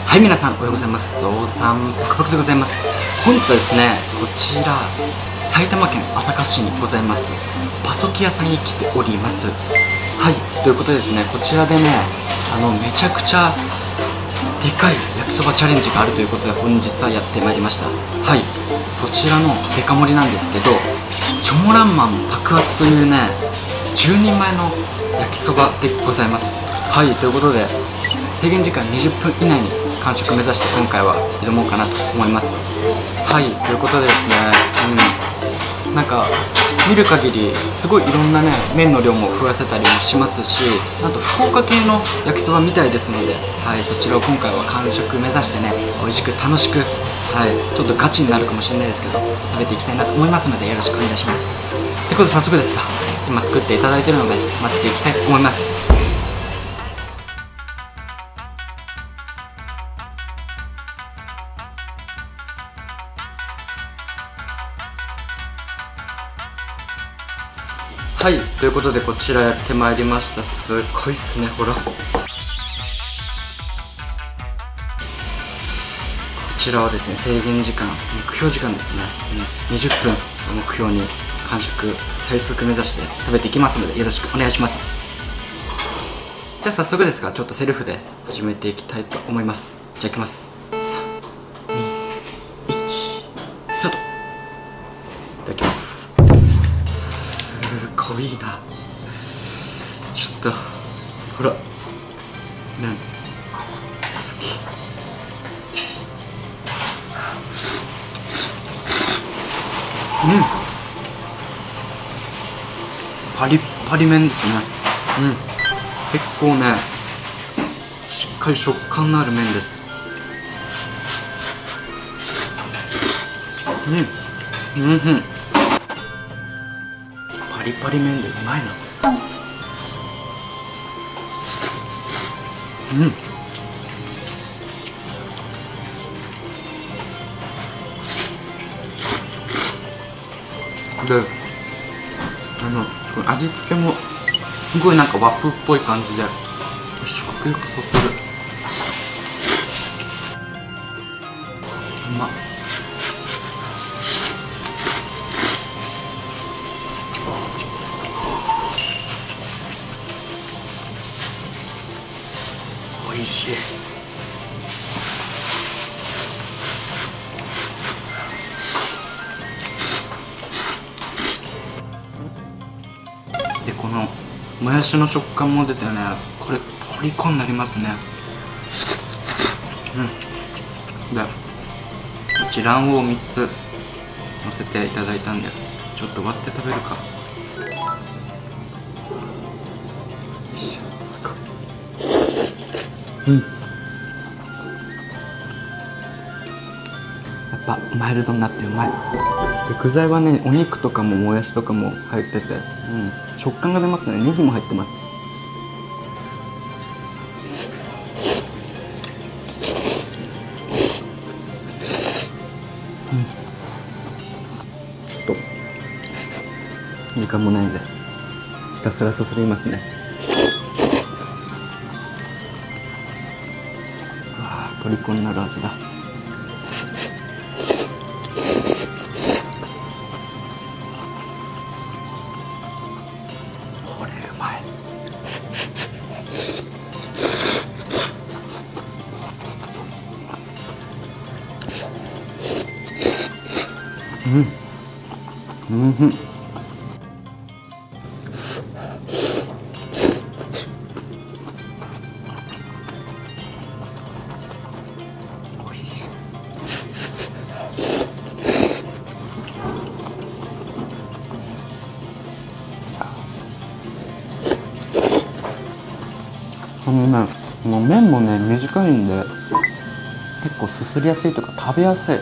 はい、皆さんおはようございます。ゾウさんパクパクでございます。本日はですね、こちら埼玉県朝霞市にございますパソキ屋さんに来ております。はい、ということでですね、こちらでね、めちゃくちゃでかい焼きそばチャレンジがあるということで本日はやってまいりました。はい、そちらのデカ盛りなんですけど、チョモランマン爆発というね、10人前の焼きそばでございます。はい、ということで制限時間20分以内に完食目指して今回は挑もうかなと思います。はい、ということでですね、なんか見る限りすごいいろんなね麺の量も増やせたりもしますし、なんと福岡系の焼きそばみたいですので、はい、そちらを今回は完食目指してね、美味しく楽しく、はい、ちょっとガチになるかもしれないですけど食べていきたいなと思いますのでよろしくお願いします。ということで早速ですが、今作っていただいているので待っていきたいと思います。はい、ということでこちらやってまいりました。すっごいっすね、ほら。こちらはですね、制限時間、目標時間ですね、20分を目標に完食最速目指して食べていきますのでよろしくお願いします。じゃあ早速ですが、ちょっとセルフで始めていきたいと思います。じゃあいきます。3、2、1、スタート。いただきます。すごいな。ちょっとほら、すげえ。パリッパリ麺ですね。結構ねしっかり食感のある麺です。パリパリ麺でうまいな。で、味付けもすごいなんか和風っぽい感じで食欲そそる。うまっ。おいしい。で、このもやしの食感も出てね、これ虜になりますね。で、こっち卵黄を3つ乗せていただいたんで、ちょっと割って食べるか。よいしょ、すごい。やっぱマイルドになってうまい。で、具材はね、お肉とかももやしとかも入ってて、食感が出ますね。ネギも入ってます。ちょっと時間もないんでひたすらすすりますね。うわー、虜になる味だ。これうまい。おいしい。もう麺もね短いんで結構すすりやすいとか食べやすい。う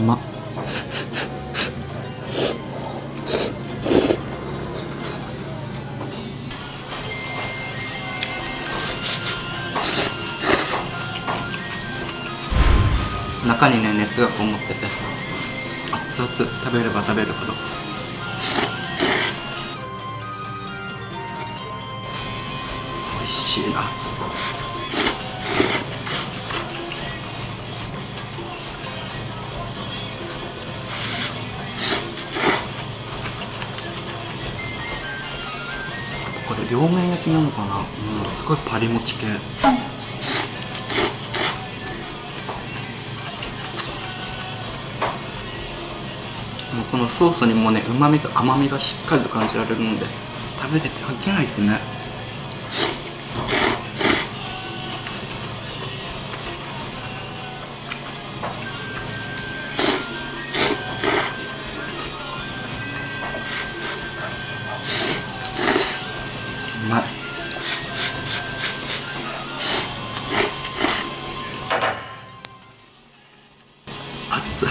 まっ。中にね熱がこもってて熱々、食べれば食べるほど。美味しいな。これ両面焼きなのかな。すごいパリもち系。もうこのソースにもね、旨味と甘みがしっかりと感じられるので、食べてて飽きないですね。うまい。熱い。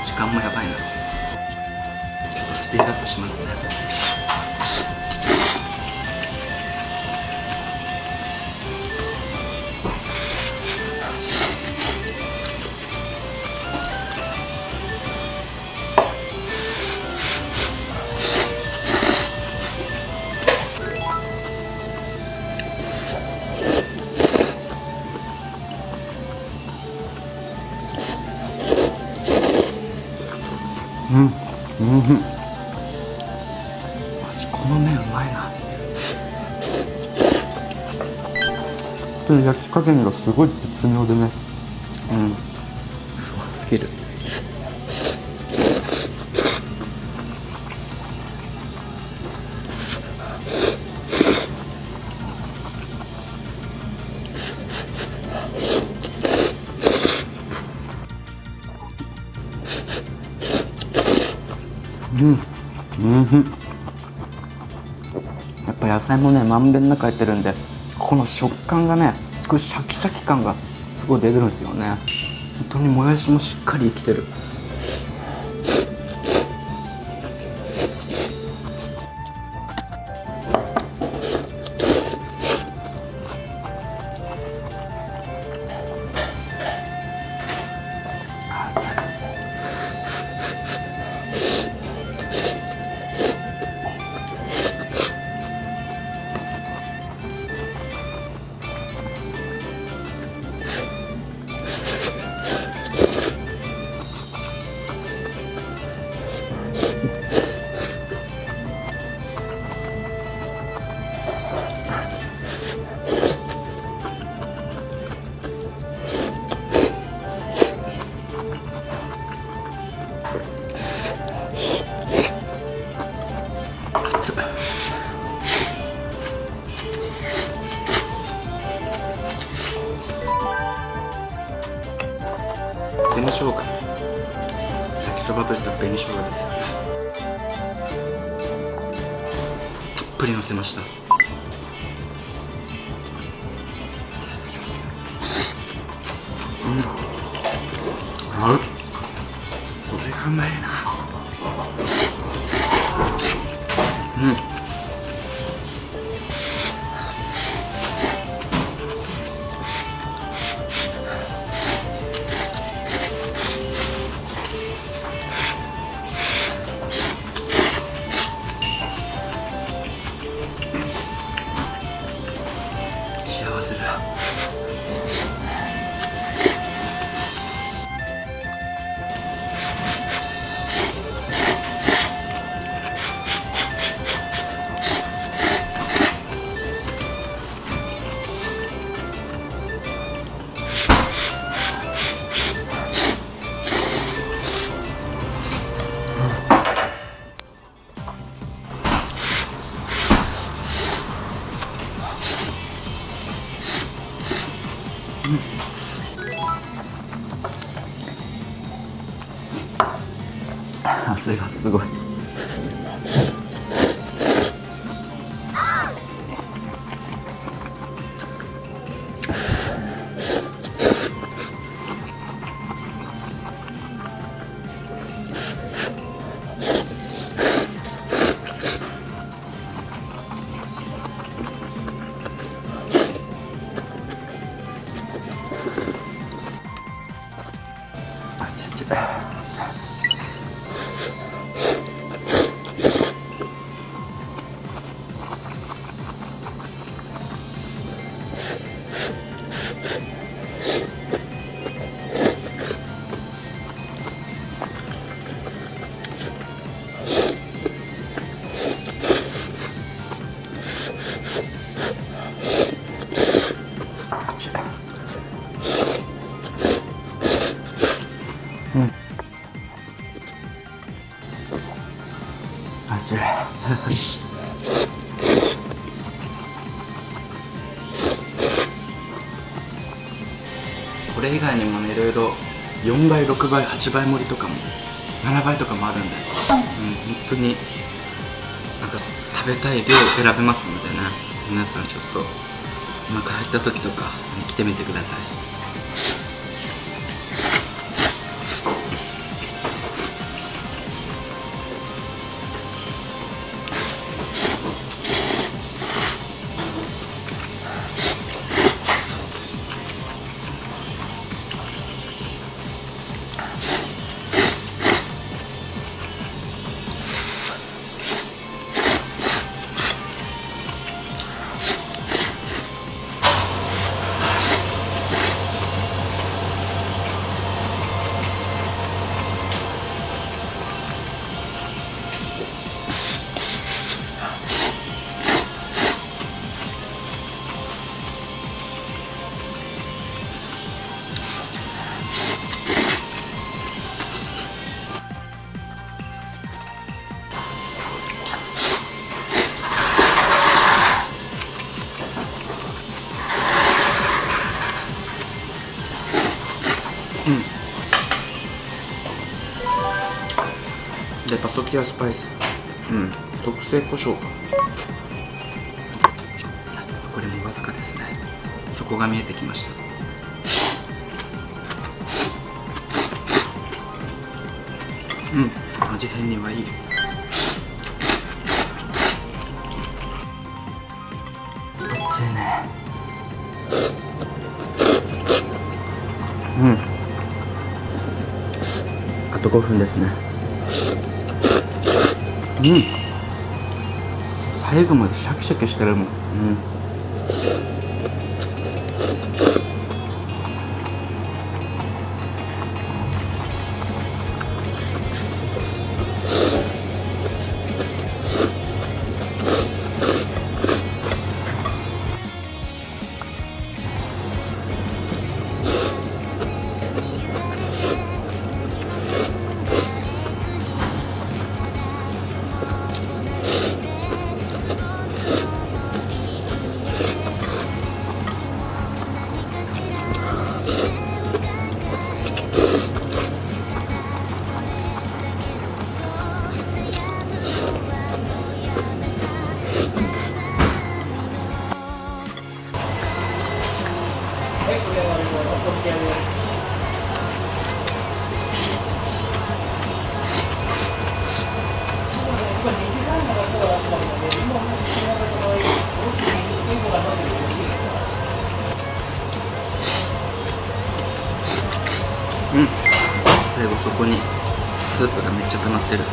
時間もやばいな。ちょっとスピードアップしますね。マジこの麺うまいな。で焼き加減がすごい絶妙でね、うますぎる。やっぱ野菜もね、まんべんなく入ってるんで、この食感がね、シャキシャキ感がすごい出てるんですよね。本当にもやしもしっかり生きてる。紅生姜、焼きそばといったら紅生姜ですよね。たっぷりのせました。合う。これがうまいな。幸せだ。すごい。あちらこれ以外にもね、いろいろ4倍6倍8倍盛りとかも7倍とかもあるんで、本当になんか食べたい量選べますのでね、皆さんちょっとお腹減った時とか来てみてください。でパソキアスパイス、特製胡椒か、これもわずかですね。底が見えてきました。味変にはいい。熱いね。あと5分ですね。最後までシャキシャキしてるもん。最後そこにスープがめっちゃ溜まってる。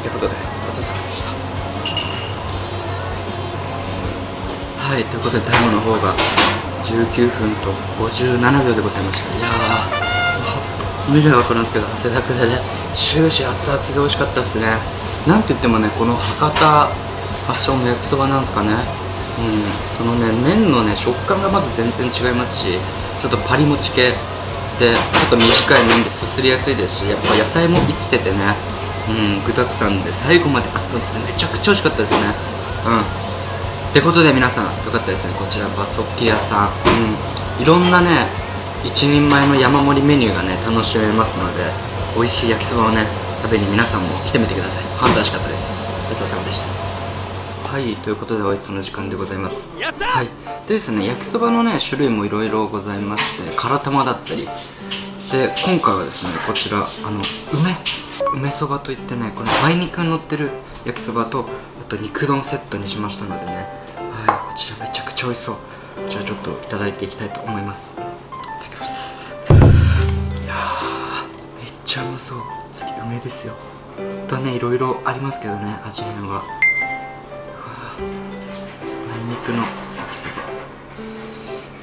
ということでごちそうさまでした。ろうが19分と57秒でございました。いやー、見れば分かるんですけど、汗だくでね、終始熱々で美味しかったですね。なんといってもね、この博多発祥の焼きそばなんですかね。そのね、麺のね、食感がまず全然違いますし、ちょっとパリもち系で、ちょっと短い麺ですすりやすいですし、やっぱ野菜も生きててね、具だくさんで最後まで熱々でめちゃくちゃ美味しかったですね。ってことで皆さん、よかったですね、こちらバソキ屋さん、いろんなね、一人前の山盛りメニューがね、楽しめますので、美味しい焼きそばをね、食べに皆さんも来てみてください。本当美味しかったです。ごちそうさまでした。はい、ということでおいつの時間でございます。はい、でですね、焼きそばのね、種類もいろいろございまして、辛玉だったりで、今回はですね、こちら梅そばといってね、この梅肉が乗ってる焼きそばと、あと肉丼セットにしましたのでね、はい、こちらめちゃくちゃ美味しそう。こちらちょっといただいていきたいと思います。いただきます。いやー、めっちゃうまそう。次梅ですよ。とね、いろいろありますけどね、味変は。梅肉の焼きそば、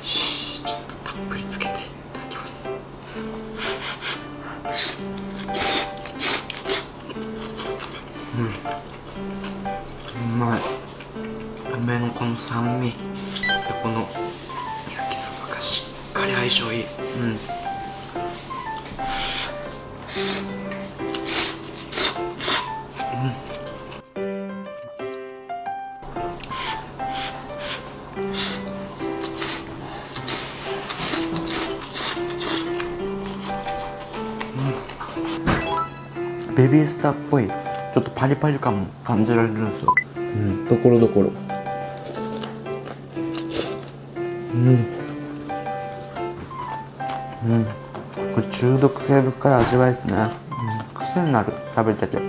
ちょっとたっぷりつけていただきます。うまい。梅のこの酸味で、この焼きそばがしっかり相性いい。ベビースターっぽいちょっとパリパリ感も感じられるんですよ。ところどころ。これ中毒性深い味わいですね。癖になる、食べてて。こ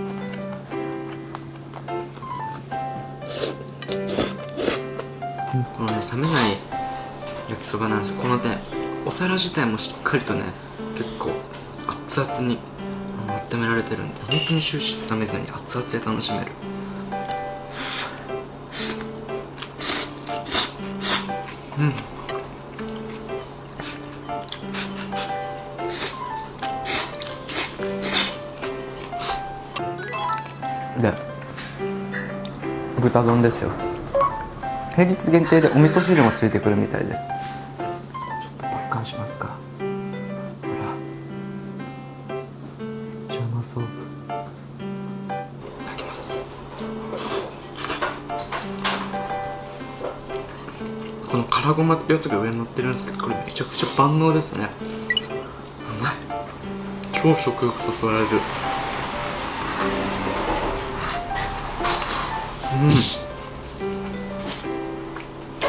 のね、冷めない焼きそばなんですよ。このね、お皿自体もしっかりとね、結構熱々に温められてるんで、本当に終始冷めずに熱々で楽しめる。で、豚丼ですよ。平日限定でお味噌汁もついてくるみたいで、ちょっとパッカンしますか。ほら、めっちゃうまそう。いただきます。この辛ごまってやつが上に乗ってるんですけど、これめちゃくちゃ万能ですね。うまい。超食欲そそられる。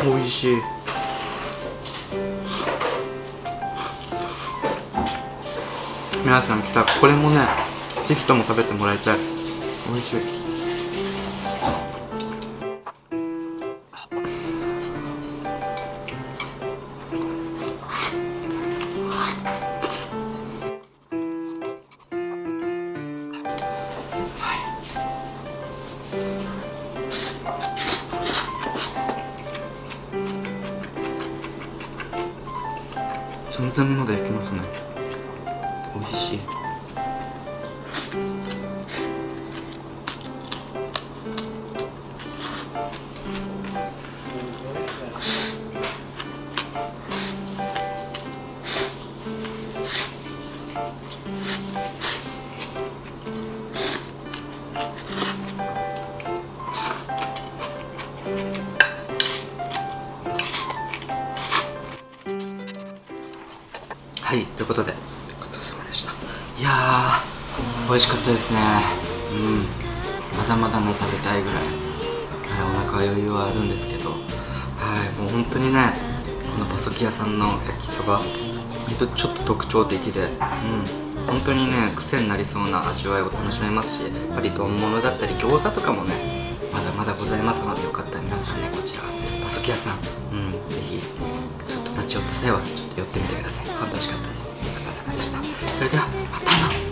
美味しい。皆さん来たらこれもね、ぜひとも食べてもらいたい。美味しい。全然まだ焼きますね。美味しい。はい、ということでごちそうさまでした。いやー、美味しかったですね。まだまだね、食べたいぐらい、お腹余裕はあるんですけど、もう本当にね、このパソキ屋さんの焼きそば、ほんとちょっと特徴的で、本当にね、癖になりそうな味わいを楽しめますし、やっぱり丼物だったり餃子とかもね、まだまだございますので、よかったら皆さんね、こちらパソキ屋さん、ぜひちょっと立ち寄った際はちょっと寄ってみてください。本当美味しかったです。ごちそうさまでした。それではまた。